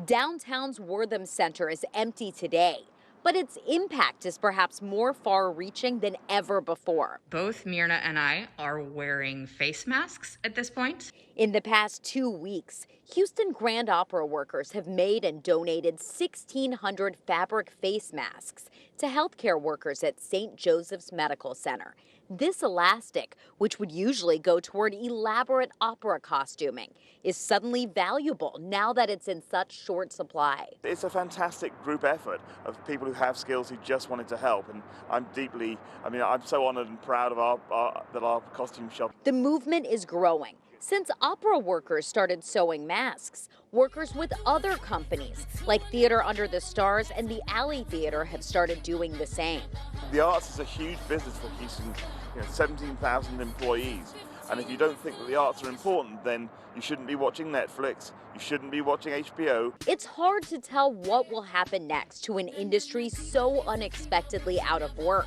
Downtown's Wortham Center is empty today, but its impact is perhaps more far reaching than ever before. Both Myrna and I are wearing face masks at this point. In the past 2 weeks, Houston Grand Opera workers have made and donated 1,600 fabric face masks to healthcare workers at St. Joseph's Medical Center. This elastic, which would usually go toward elaborate opera costuming, is suddenly valuable now that it's in such short supply. It's a fantastic group effort of people who have skills who just wanted to help, and I'm so honored and proud of our costume shop. The movement is growing. Since opera workers started sewing masks, workers with other companies like Theater Under the Stars and the Alley Theater have started doing the same. The arts is a huge business for Houston, 17,000 employees. And if you don't think that the arts are important, then you shouldn't be watching Netflix, you shouldn't be watching HBO. It's hard to tell what will happen next to an industry so unexpectedly out of work.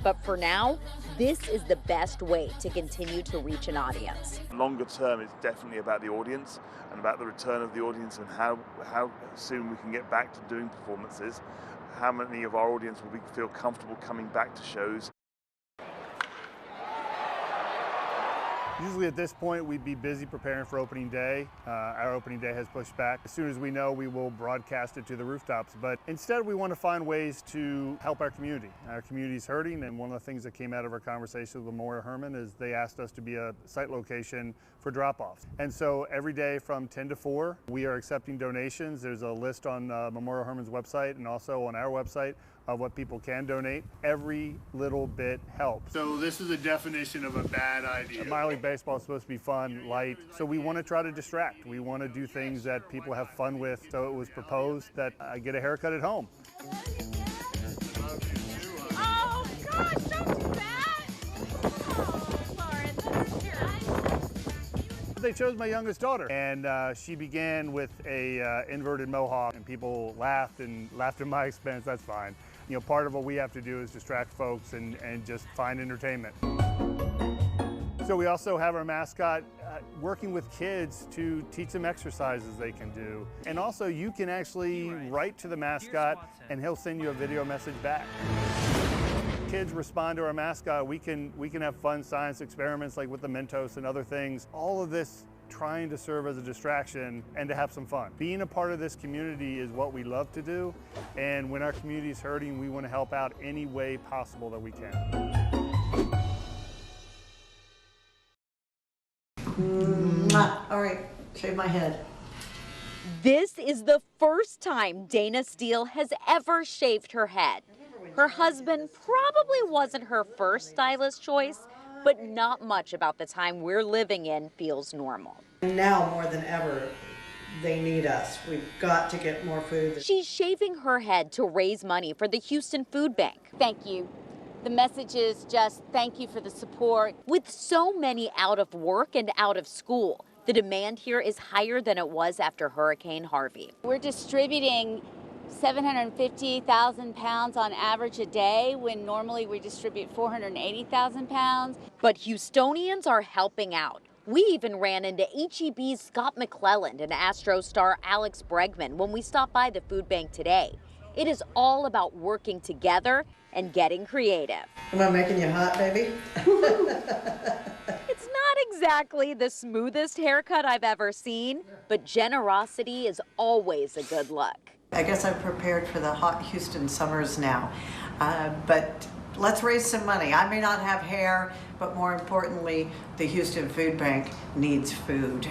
But for now, this is the best way to continue to reach an audience. Longer term, it's definitely about the audience and about the return of the audience and how soon we can get back to doing performances, how many of our audience will feel comfortable coming back to shows. Usually at this point, we'd be busy preparing for opening day. Our opening day has pushed back. As soon as we know, we will broadcast it to the rooftops. But instead, we want to find ways to help our community. Our community's hurting, and one of the things that came out of our conversation with Memorial Hermann is they asked us to be a site location for drop-offs. And so every day from 10 to 4, we are accepting donations. There's a list on Memorial Hermann's website and also on our website of what people can donate. Every little bit helps. So this is a definition of a bad idea. Minor league baseball is supposed to be fun, light, so we want to try to distract. We want to do things that people have fun with. So it was proposed that I get a haircut at home. Oh gosh, don't do that! Oh, Lauren, that's terrible. They chose my youngest daughter, and she began with a inverted mohawk, and people laughed at my expense. That's fine. Part of what we have to do is distract folks and just find entertainment. So we also have our mascot working with kids to teach them exercises they can do. And also you can actually write to the mascot and he'll send you a video message back. Kids respond to our mascot. We can have fun science experiments like with the Mentos and other things. All of this trying to serve as a distraction and to have some fun. Being a part of this community is what we love to do, and when our community is hurting, we want to help out any way possible that we can. All right, shave my head. This is the first time Dana Steele has ever shaved her head. Her husband probably wasn't her first stylist choice, but not much about the time we're living in feels normal. Now more than ever, they need us. We've got to get more food. She's shaving her head to raise money for the Houston Food Bank. Thank you. The message is just thank you for the support. With so many out of work and out of school, the demand here is higher than it was after Hurricane Harvey. We're distributing 750,000 pounds on average a day when normally we distribute 480,000 pounds. But Houstonians are helping out. We even ran into HEB's Scott McClelland and Astro star Alex Bregman when we stopped by the food bank today. It is all about working together and getting creative. Am I making you hot, baby? It's not exactly the smoothest haircut I've ever seen, but generosity is always a good look. I guess I'm prepared for the hot Houston summers now, but let's raise some money. I may not have hair, but more importantly, the Houston Food Bank needs food.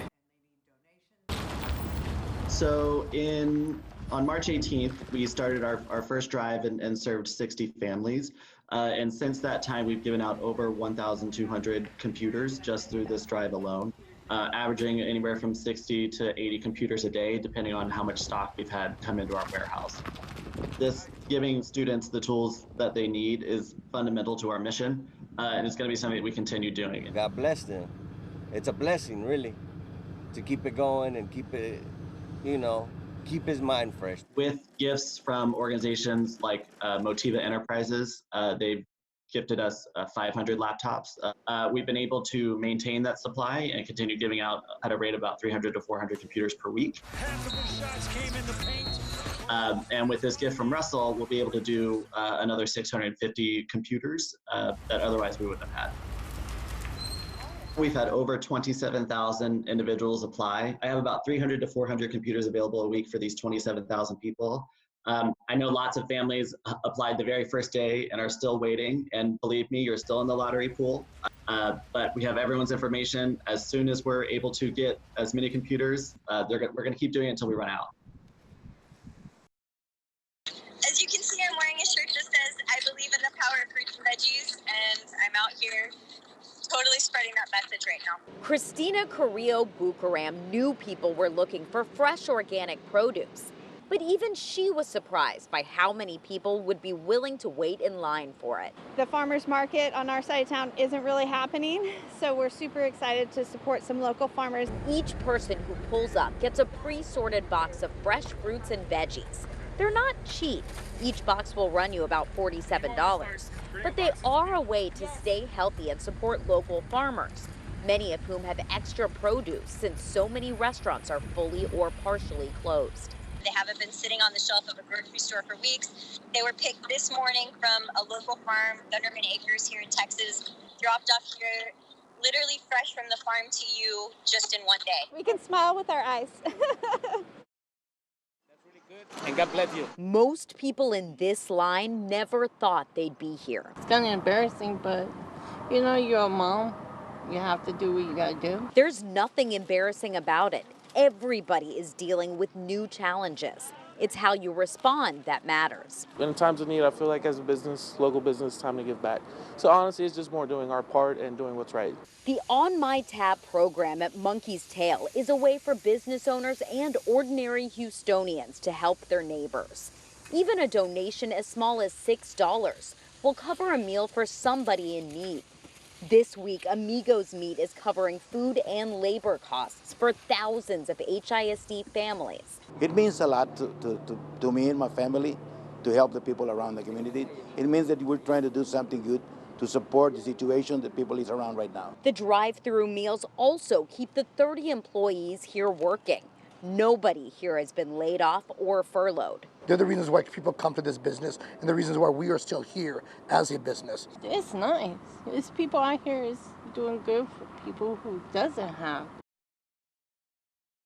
So on March 18th, we started our first drive and served 60 families. And since that time, we've given out over 1,200 computers just through this drive alone. Averaging anywhere from 60 to 80 computers a day, depending on how much stock we've had come into our warehouse. This giving students the tools that they need is fundamental to our mission, and it's going to be something that we continue doing. God bless them. It's a blessing, really, to keep it going and keep it, keep his mind fresh. With gifts from organizations like Motiva Enterprises, they've gifted us 500 laptops. We've been able to maintain that supply and continue giving out at a rate of about 300 to 400 computers per week. Half of the shots came in the paint. And with this gift from Russell, we'll be able to do another 650 computers that otherwise we wouldn't have had. We've had over 27,000 individuals apply. I have about 300 to 400 computers available a week for these 27,000 people. I know lots of families applied the very first day and are still waiting. And believe me, you're still in the lottery pool. But we have everyone's information. As soon as we're able to get as many computers, we're going to keep doing it until we run out. As you can see, I'm wearing a shirt that says, "I believe in the power of fruits and veggies," and I'm out here totally spreading that message right now. Christina Carrillo Bucaram knew people were looking for fresh organic produce, but even she was surprised by how many people would be willing to wait in line for it. The farmers market on our side of town isn't really happening, so we're super excited to support some local farmers. Each person who pulls up gets a pre-sorted box of fresh fruits and veggies. They're not cheap. Each box will run you about $47, but they are a way to stay healthy and support local farmers, many of whom have extra produce since so many restaurants are fully or partially closed. They haven't been sitting on the shelf of a grocery store for weeks. They were picked this morning from a local farm, Thunderman Acres here in Texas, dropped off here, literally fresh from the farm to you just in one day. We can smile with our eyes. And God bless you. Most people in this line never thought they'd be here. It's kind of embarrassing, but you know, you're a mom. You have to do what you gotta do. There's nothing embarrassing about it. Everybody is dealing with new challenges. It's how you respond that matters. In times of need, I feel like as a business, local business, it's time to give back. So honestly, it's just more doing our part and doing what's right. The On My Tab program at Monkey's Tail is a way for business owners and ordinary Houstonians to help their neighbors. Even a donation as small as $6 will cover a meal for somebody in need. This week, Amigos Meat is covering food and labor costs for thousands of HISD families. It means a lot to me and my family to help the people around the community. It means that we're trying to do something good to support the situation that people is around right now. The drive-through meals also keep the 30 employees here working. Nobody here has been laid off or furloughed. They're the reasons why people come to this business and the reasons why we are still here as a business. It's nice. It's people out here is doing good for people who doesn't have.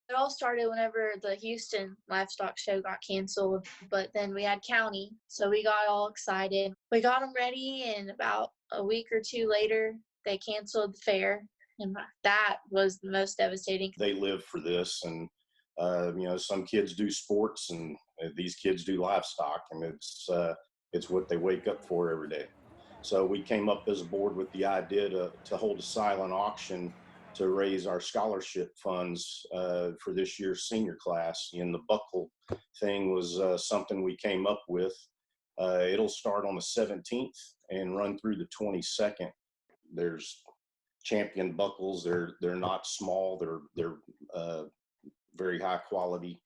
It all started whenever the Houston Livestock show got canceled, but then we had county, so we got all excited. We got them ready, and about a week or two later, they canceled the fair, and that was the most devastating. They live for this, and you know, some kids do sports, and these kids do livestock, and it's what they wake up for every day. So we came up as a board with the idea to hold a silent auction to raise our scholarship funds for this year's senior class. And the buckle thing was something we came up with. It'll start on the 17th and run through the 22nd. There's champion buckles. They're not small. They're very high quality.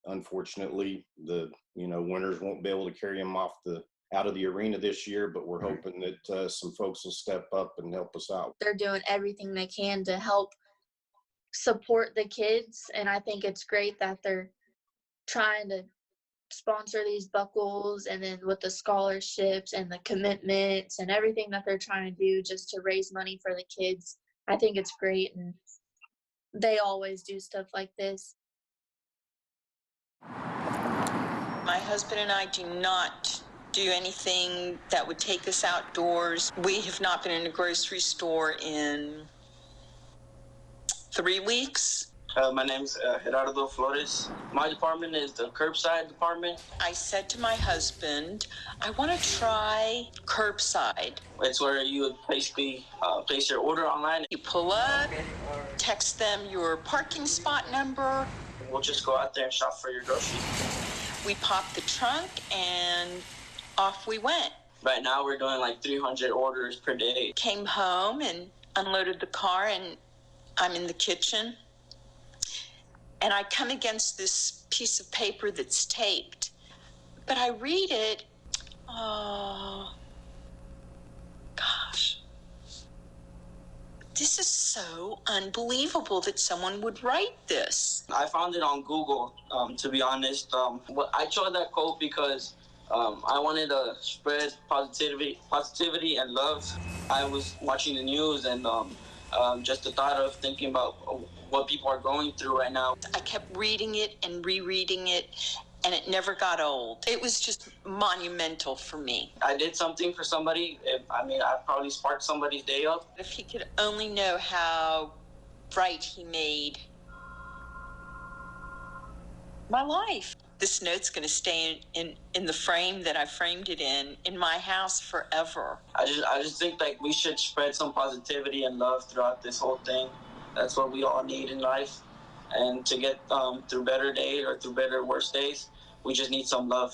Unfortunately, the winners won't be able to carry them out of the arena this year, but we're hoping that some folks will step up and help us out. They're doing everything they can to help support the kids, and I think it's great that they're trying to sponsor these buckles, and then with the scholarships and the commitments and everything that they're trying to do just to raise money for the kids. I think it's great, and they always do stuff like this. My husband and I do not do anything that would take us outdoors. We have not been in a grocery store in 3 weeks. My name's Gerardo Flores. My department is the curbside department. I said to my husband, I want to try curbside. It's where you would basically place your order online. You pull up, text them your parking spot number. We'll just go out there and shop for your groceries. We popped the trunk and off we went. Right now we're doing like 300 orders per day. Came home and unloaded the car, and I'm in the kitchen. And I come against this piece of paper that's taped. But I read it. Oh, This is so unbelievable that someone would write this. I found it on Google, to be honest. I chose that quote because I wanted to spread positivity and love. I was watching the news and just the thought of thinking about what people are going through right now. I kept reading it and rereading it, and it never got old. It was just monumental for me. I did something for somebody. I probably sparked somebody's day up. If he could only know how bright he made my life. This note's going to stay in the frame that I framed it in my house forever. I just think like we should spread some positivity and love throughout this whole thing. That's what we all need in life. And to get through better days or through better worse days, we just need some love.